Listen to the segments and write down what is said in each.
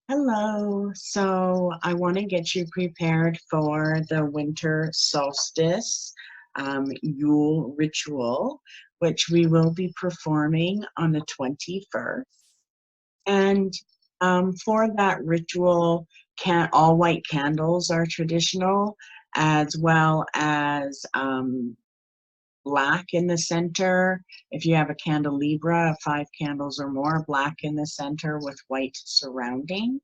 Hello. So I want to get you prepared for the winter solstice Yule ritual, which we will be performing on the 21st. And for that ritual, all white candles are traditional, as well as black in the center. If you have a candelabra, 5 candles or more, black in the center with white surrounding.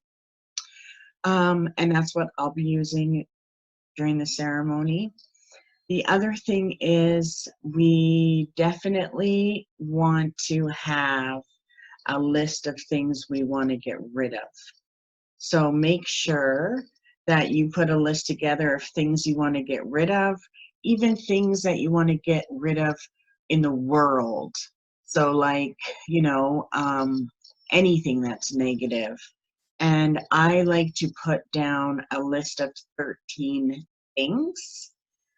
And that's what I'll be using during the ceremony. The other thing is we definitely want to have a list of things we want to get rid of. So make sure that you put a list together of things you want to get rid of, even things that you want to get rid of in the world. So like, anything that's negative. And I like to put down a list of 13 things.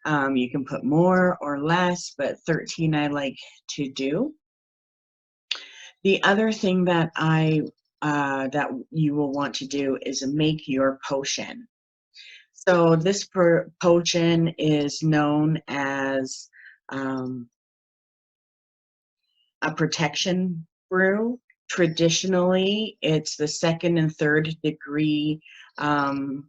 You can put more or less, but 13 I like to do. The other thing that that you will want to do is make your potion. So this potion is known as a protection brew. Traditionally, it's the second and third degree that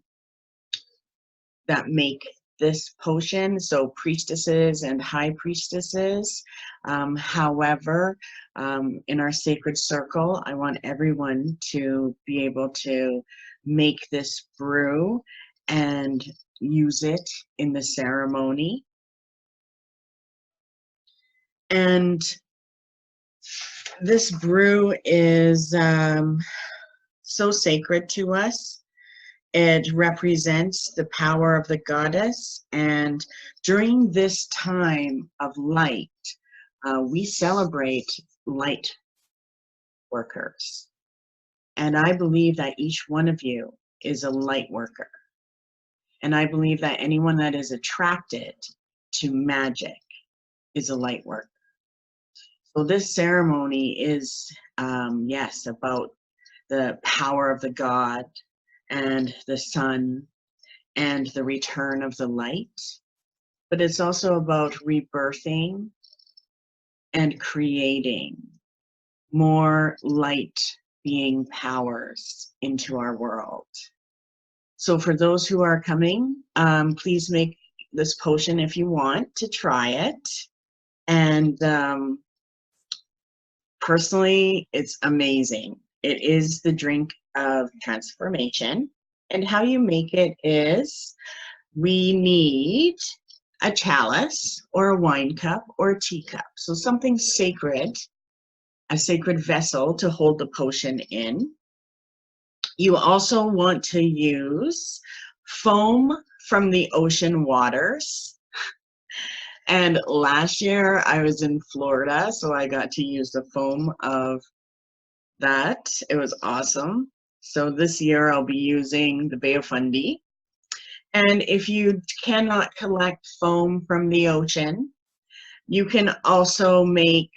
make this potion, so priestesses and high priestesses. However, in our sacred circle, I want everyone to be able to make this brew and use it in the ceremony. And this brew is so sacred to us. It represents the power of the goddess, and during this time of light, we celebrate light workers. And I believe that each one of you is a light worker. And I believe that anyone that is attracted to magic is a light worker. So this ceremony is, yes, about the power of the god and the sun and the return of the light, but it's also about rebirthing and creating more light being powers into our world. So for those who are coming, please make this potion if you want to try it. And personally, it's amazing. It is the drink of transformation. And how you make it is we need a chalice or a wine cup or a teacup. So something sacred, a sacred vessel to hold the potion in. You also want to use foam from the ocean waters. And last year I was in Florida, so I got to use the foam of that. It was awesome. So this year I'll be using the Bay of Fundy. And if you cannot collect foam from the ocean, you can also make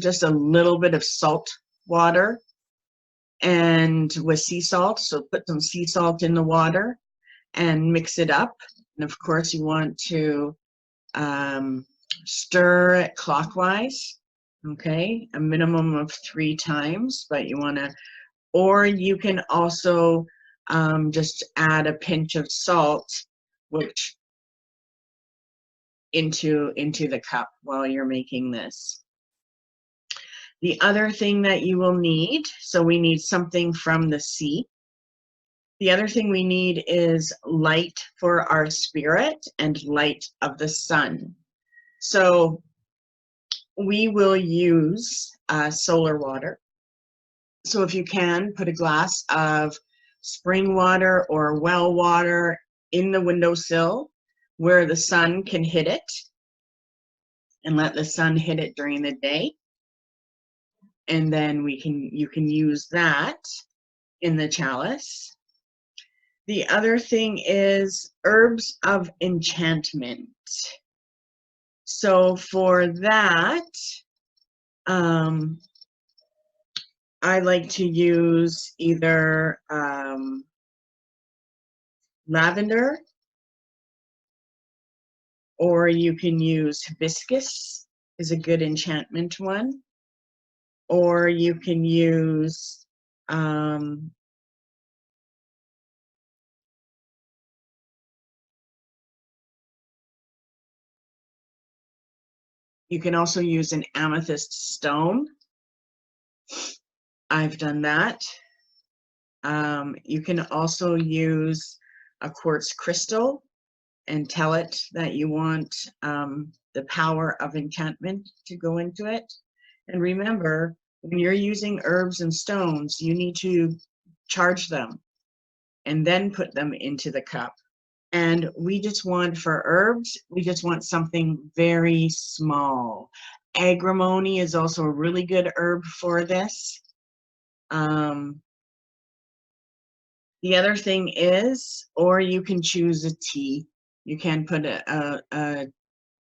just a little bit of salt water and with sea salt. So put some sea salt in the water and mix it up. And of course you want to stir it clockwise, okay, a minimum of 3 times, but you want to, or you can also just add a pinch of salt, which into the cup while you're making this. The other thing that you will need, so we need something from the sea. The other thing we need is light for our spirit and light of the sun. So we will use solar water. So if you can, put a glass of spring water or well water in the windowsill where the sun can hit it, and let the sun hit it during the day. And then you can use that in the chalice. The other thing is herbs of enchantment. So for that, I like to use either lavender, or you can use hibiscus, is a good enchantment one, or you can use you can also use an amethyst stone. I've done that. You can also use a quartz crystal and tell it that you want the power of enchantment to go into it. And remember, when you're using herbs and stones, you need to charge them and then put them into the cup. And we just want, for herbs, we just want something very small. Agrimony is also a really good herb for this. The other thing is, or you can choose a tea. You can put a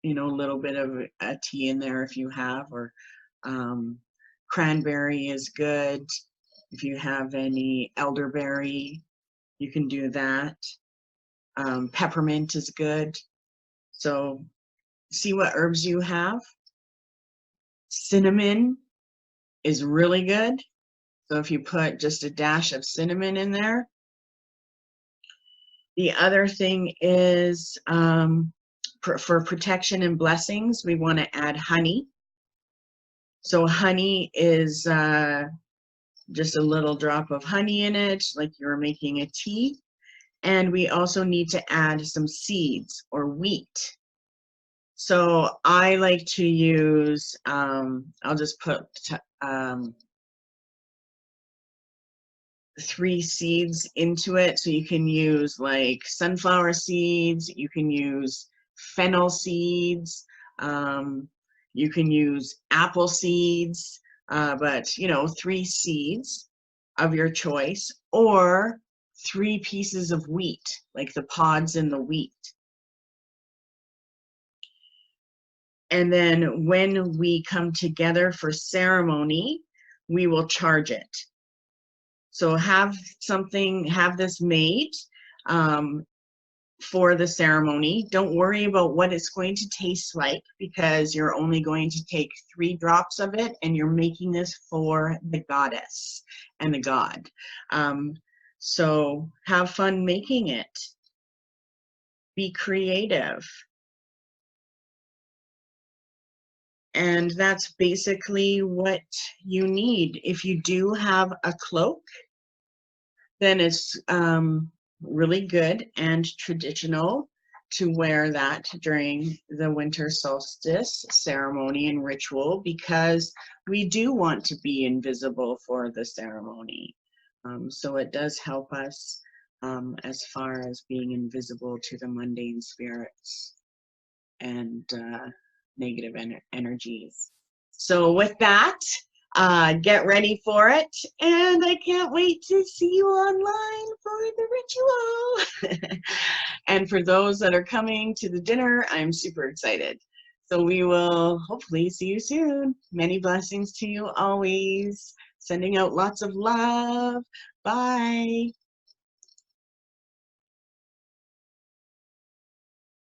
little bit of a tea in there if you have, or cranberry is good. If you have any elderberry, you can do that. Peppermint is good. So see what herbs you have. Cinnamon is really good. So if you put just a dash of cinnamon in there. The other thing is for protection and blessings, we want to add honey. So honey is just a little drop of honey in it, like you're making a tea. And we also need to add some seeds or wheat. So I like to use, I'll just put 3 seeds into it. So you can use like sunflower seeds, you can use fennel seeds, you can use apple seeds, but 3 seeds of your choice, or 3 pieces of wheat, like the pods in the wheat. And then when we come together for ceremony, we will charge it. So have this made for the ceremony. Don't worry about what it's going to taste like, because you're only going to take 3 drops of it, and you're making this for the goddess and the god. So have fun making it. Be creative. And that's basically what you need. If you do have a cloak, then it's really good and traditional to wear that during the winter solstice ceremony and ritual, because we do want to be invisible for the ceremony. So it does help us as far as being invisible to the mundane spirits and negative energies. So with that, get ready for it, and I can't wait to see you online for the ritual. And for those that are coming to the dinner, I'm super excited. So we will hopefully see you soon. Many blessings to you always. Sending out lots of love. Bye.